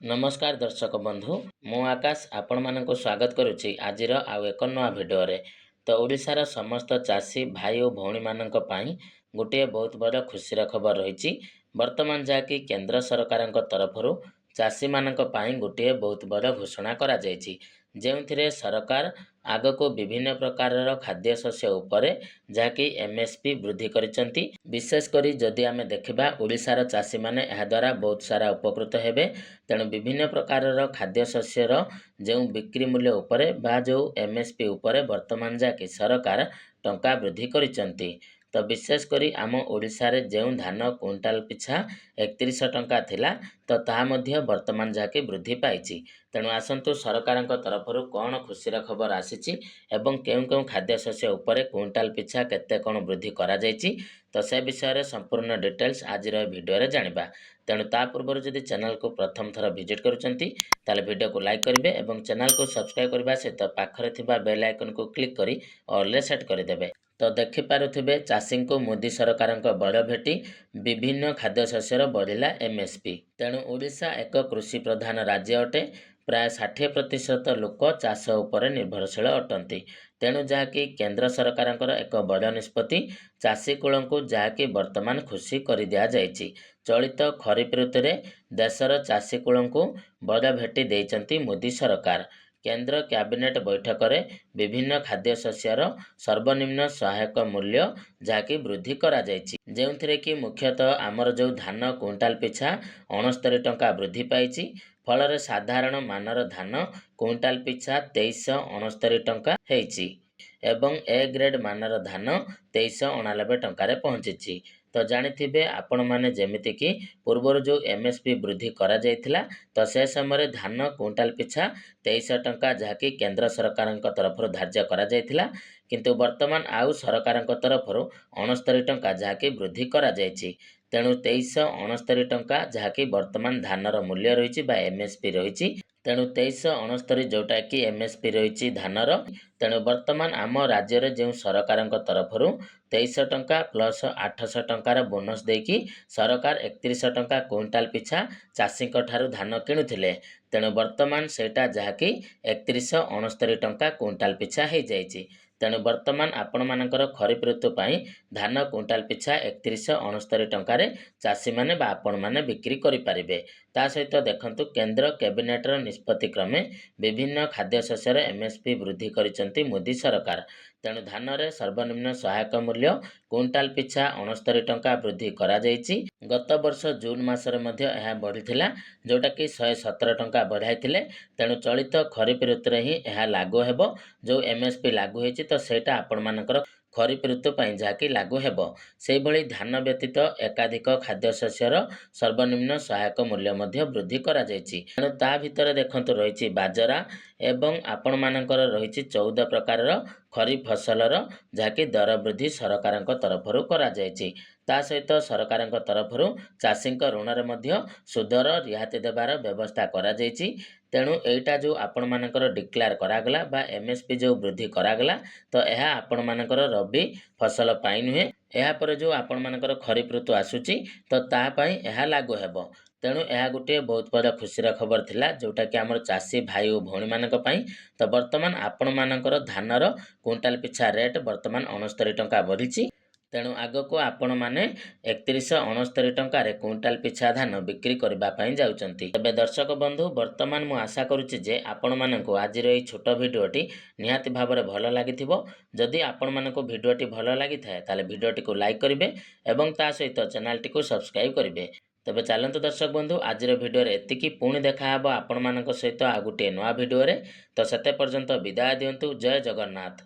नमस्कार दर्शक बंधु मु आकाश आपण मानक स्वागत करुच्ची आजिर आउ एक नुआ भिडियो तो ओडिशार समस्त चाषी भाई और भौणी मानक पई गोटे बहुत बड़ खुशीर खबर रही वर्तमान जहाँकि केंद्र सरकार तरफ चाषी मानक पई गोटे बहुत बड़ घोषणा करा जायछि जेउथिरे सरकार आगको विभिन्न प्रकार खाद्य शस्य उपरे जहाँकि एमएसपी वृद्धि करिसंती विशेष करी जदि आमे देखिबा ओडिशार चाषी माने एहा द्वारा बहुत सारा उपकृत हेबे तेणु विभिन्न प्रकार खाद्य शस्यर जो बिक्री मूल्य उपरे बा जो एमएसपी उपरे वर्तमान जाके सरकार टंका वृद्धि करिसंती तो विशेष करी आम ओडिशा रे जो धान क्विंटाल पिछा 31 टंका थिला तो ताहा मध्य वर्तमान जाके वृद्धि पाइछि तेणु आसंतु सरकार तरफ कौन खुशीर खबर आसीछि एवं केउं केउं खाद्य शस्य उपरे क्विंटाल पिछा केते कोन वृद्धि करा जायछि तो से विषय रे संपूर्ण डिटेल्स आज भिडियो रे जानिबा तेणु ता पूर्व जदि चैनल को प्रथम थर विजिट करुचंती ताले वीडियो को लाइक करेंगे और चैनल को सब्सक्राइब करने सहित पाखरे थिबा बेल आइकन को क्लिक करी ऑल सेट करदेवे तो देखिपे चाषी को मोदी सरकार बड़ भेटी विभिन्न खाद्य शस्यर बढ़िला एमएसपी तेणु ओडिशा एक कृषि प्रधान राज्य अटे प्राय 60% लोक चाष उपर निर्भरशील अटंती तेणु जहाँकि केंद्र सरकार एक बड़ निष्पत्ति चाषी कूल को जहाँकि वर्तमान खुशी कर दि जाइछि चलित खरीफ ऋतु में देशर चाषी कूल को बड़ भेटी देइचंती मोदी सरकार केंद्र कैबिनेट बैठक में विभिन्न खाद्य शस्यर सर्वनिम्न सहायक मूल्य जहाँकि वृद्धि करा जायछि जेउथिरे कि मुख्यतः आमर जो धान क्विंटाल पिछा 69 टंका वृद्धि पाइछि फल साधारण मानर धान क्विंटाल पिछा 2369 टंका हेछि एवं ए ग्रेड मानर धान 2389 टंका पहुंची तो जानिथिबे आपण माने जेमिति कि पूर्वर जो एमएसपी वृद्धि करा जायथिला तो से समय धान क्विंटाल पिछा 23 टंका जहाँकि केंद्र सरकार तरफ धार्य करा जायथिला किंतु वर्तमान आउ सरकार तरफ 69 टंका जहाँकि वृद्धि करा जायछि तेणु 2369 टंका जहाँकि वर्तमान धानर मूल्य रही एमएसपी रही तेणु 2369 जोटा कि एमएसपी रही धानर तेणु वर्तमान आम राज्य रे जो सरकार तरफ 23 टंका प्लस 800 टंकार बोनस देकी सरकार 31 टंका क्विंटाल पिछा चाषी धान किणुथिले तेणु वर्तमान सेटा जहाँकि 3169 टंका क्विंटाल पिछा हो जाइछि तेणु वर्तमान आपण मानकर खरीफ ऋतु पाई धान क्विंटाल पिछा 3169 टंकार चाषी माने बा आपण माने बिक्री करि पारिबे ता सहित देखंतु केंद्र कैबिनेट निष्पत्ति क्रमे विभिन्न खाद्य शस्यर एमएसपी वृद्धि करिसंती मोदी सरकार तेणु धान रे सर्वनिम्न सहायक मूल्य क्विंटाल पिछा 69 टंका वृद्धि करा जायछि गत वर्ष जून मासरे मध्य यह बढ़िथिला जोटा कि 117 टंका बढ़ाइथिले तेणु चलित खरीफ ऋतु रे ही यह लागू हेबो जो एमएसपी लागू होइछि तो सेटा आपण मानकर खरीफ ऋतु पाई जहाँकि लागू हेबो से भली धान व्यतीत एकाधिक खाद्य शस्यर सर्वनिम्न सहायक मूल्य मध्य वृद्धि करा जायछि तेणु ता भितर देखंतु रहिछि बाजरा एवं आपण मानकर रहिछि 14 प्रकार खरीफ फसलर जहाँकि दर वृद्धि सरकार तरफ करा जायछि ता सहित सरकार तरफ चाषी ऋण में सुधर रिहाती देवार व्यवस्था करा जायछि तेणु एटा जो आपण मानकर डिक्लेयर करागला बा एमएसपी जो वृद्धि करागला तो यह आपण मानकर रबी फसल पाई नुहे यह पर जो आपण मानकर खरीफ ऋतु आसुची तो ता पई यह लागू हेबो तेणु यह गोटे बहुत बड़ा खुशीर खबर थिला जोटा कि आमर चाषी भाई और भौणी मानक पई तो वर्तमान आपण मानकर धानर क्विंटाल पिछा रेट वर्तमान 69 टंका बढ़िछि तेणु आगको आपण माने 3169 टंकार क्विंटाल पिछा धान बिक्री करबा पई जाउचंती तबे दर्शक बंधु वर्तमान मु आशा करूची जे आपण माननको आजिर एई छोट भिडियोटी निहाती भाबरे भलो लागिथिबो जदि आपण मानको भिडियोटी भलो लागिथाय ताले भिडियोटी को लाइक करिवे एवं ता सहित चैनलटी को सब्सक्राइब करिवे तबे चलंतु दर्शक बंधु आजिर भिडियो रे एतिकी पुणी देखा हबो आपण मानको सहित आ गुटे नवा भिडियो रे तो सेते पर्यंत विदाय दियंतु जय जगन्नाथ।